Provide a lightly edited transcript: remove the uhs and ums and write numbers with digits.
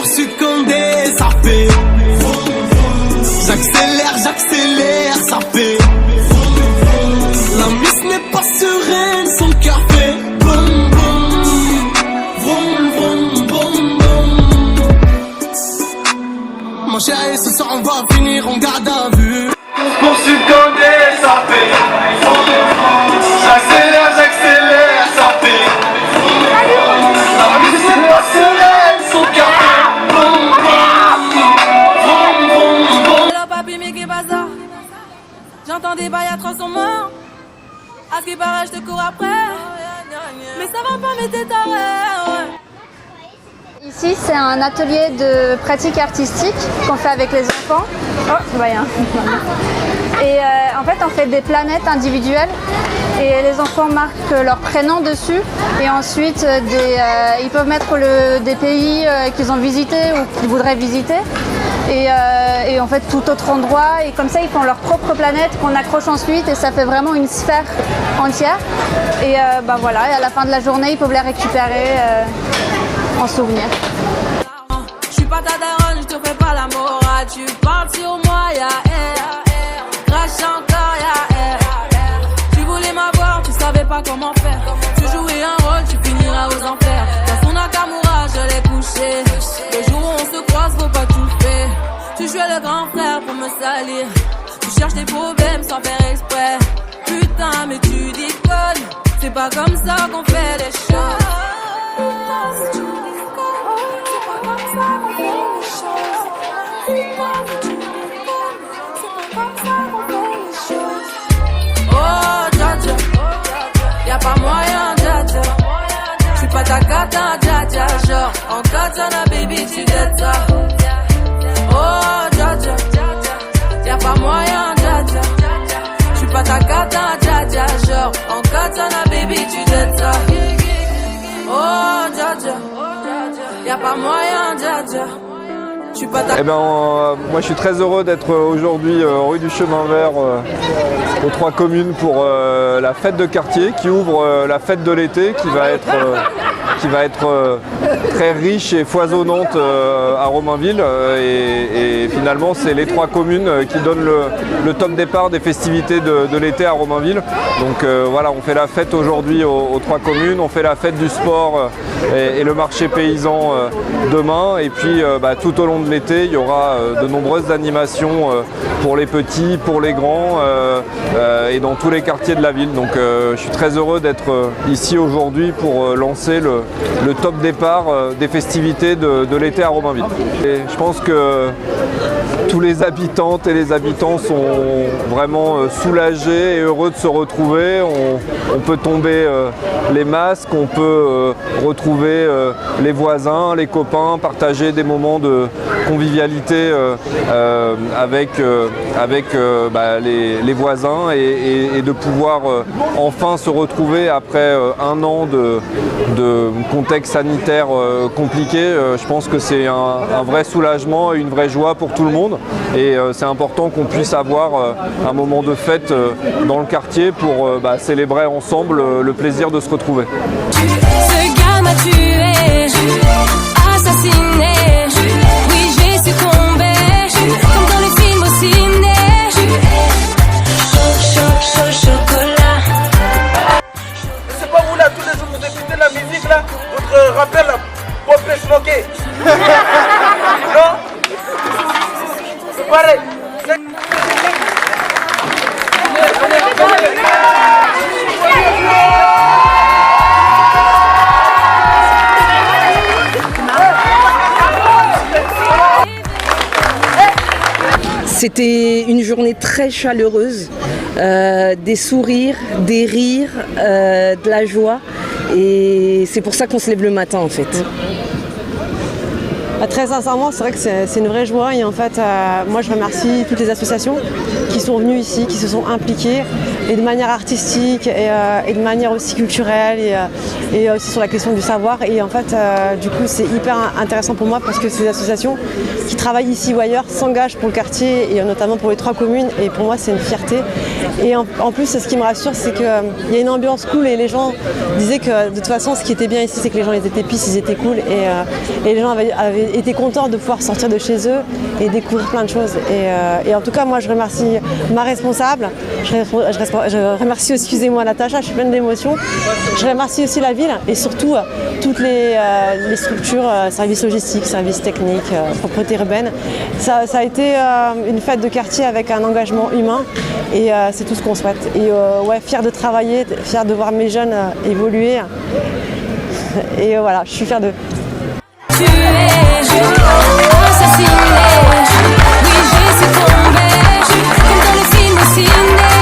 Sud Condé, ça fait. J'accélère, ça fait. La miss n'est pas sereine, son cœur fait boum boum. Vroom vroom boum boum. Mon chéri, ce soir on va finir en garde à vue. Pour Sud Condé, ça fait. J'accélère, ça fait. La miss n'est pas sereine, son cœur fait boum boum. Hello papi, mais qu'est bazar? J'entends des bails atroces morts. À ce qui paraît, je te cours après. Mais ça va pas, mais t'es taré. Ici, c'est un atelier de pratique artistique qu'on fait avec les enfants. Oh, voyons. Et en fait, on fait des planètes individuelles et les enfants marquent leur prénom dessus. Et ensuite, ils peuvent mettre des pays qu'ils ont visités ou qu'ils voudraient visiter. Et en fait, tout autre endroit. Et comme ça, ils font leur propre planète qu'on accroche ensuite et ça fait vraiment une sphère entière. Et voilà, et à la fin de la journée, ils peuvent les récupérer en souvenir. Je suis pas ta daronne, je te fais pas la morale. Tu parles sur moi, y'a air. Crache encore, y'a air. Tu voulais m'avoir, tu savais pas comment faire. Tu jouais un rôle, tu finiras aux enfers. Dans son Nakamura, je l'ai couché. Le jour où on se croise, faut pas tout faire. Tu jouais le grand frère pour me salir. Tu cherches des problèmes sans faire exprès. Putain, mais tu déconnes. C'est pas comme ça qu'on fait les choses. Putain, mais tu déconnes. C'est pas comme ça qu'on fait les choses. Putain, mais tu déconnes. C'est pas comme ça qu'on fait les choses. Oh, dja dja. Y'a pas moyen, dja dja. J'suis pas ta cata, dja dja. Genre, en katana, baby, tu dettes ça. Oh, dja dja. Y'a pas moyen, dja dja. J'suis pas ta cata, dja dja. Genre, en katana, baby, tu dettes ça. Oh, dja dja. Y'a pas moyen, dja dja. Moi je suis très heureux d'être aujourd'hui rue du Chemin Vert aux Trois Communes pour la fête de quartier qui ouvre la fête de l'été qui va être très riche et foisonnante à Romainville et finalement c'est les Trois Communes qui donnent le top départ des festivités de l'été à Romainville. Donc voilà, on fait la fête aujourd'hui aux Trois Communes, on fait la fête du sport et le marché paysan demain et puis tout au long de l'été il y aura de nombreuses animations pour les petits, pour les grands et dans tous les quartiers de la ville. Donc je suis très heureux d'être ici aujourd'hui pour lancer le top départ des festivités de l'été à Romainville. Et je pense que tous les habitantes et les habitants sont vraiment soulagés et heureux de se retrouver. On peut tomber les masques, on peut retrouver les voisins, les copains, partager des moments de convivialité avec les voisins et de pouvoir enfin se retrouver après un an de contexte sanitaire compliqué. Je pense que c'est un vrai soulagement et une vraie joie pour tout le monde et c'est important qu'on puisse avoir un moment de fête dans le quartier pour célébrer ensemble le plaisir de se retrouver. Ce gars m'a tué, assassiné, oui j'ai succombé, comme dans les films au ciné. Chocolat. C'est pas vous là, tous les jours vous écoutez la musique là, votre rappel là, Pop Smoké. Non? C'est pareil. C'était une journée très chaleureuse, des sourires, des rires, de la joie et c'est pour ça qu'on se lève le matin en fait. Très sincèrement, c'est vrai que c'est une vraie joie et en fait, moi je remercie toutes les associations qui sont venues ici, qui se sont impliquées et de manière artistique et de manière aussi culturelle et aussi sur la question du savoir. Et en fait, du coup, c'est hyper intéressant pour moi parce que ces associations qui travaillent ici ou ailleurs s'engagent pour le quartier et notamment pour les Trois Communes. Et pour moi, c'est une fierté. Et en plus, ce qui me rassure, c'est qu'il y a une ambiance cool et les gens disaient que de toute façon, ce qui était bien ici, c'est que les gens ils étaient pisses, ils étaient cool et les gens avaient étaient contents de pouvoir sortir de chez eux et découvrir plein de choses. Et en tout cas, moi, je remercie ma responsable. Je remercie, excusez-moi, Natacha, je suis pleine d'émotions. Je remercie aussi la ville et surtout toutes les structures, services logistiques, services techniques, propreté urbaine. Ça a été une fête de quartier avec un engagement humain et c'est tout ce qu'on souhaite. Et ouais, fière de travailler, fière de voir mes jeunes évoluer. Et voilà, je suis fière d'eux. Tu es assassiné. Oui, je suis tombée. Comme dans le film au ciné.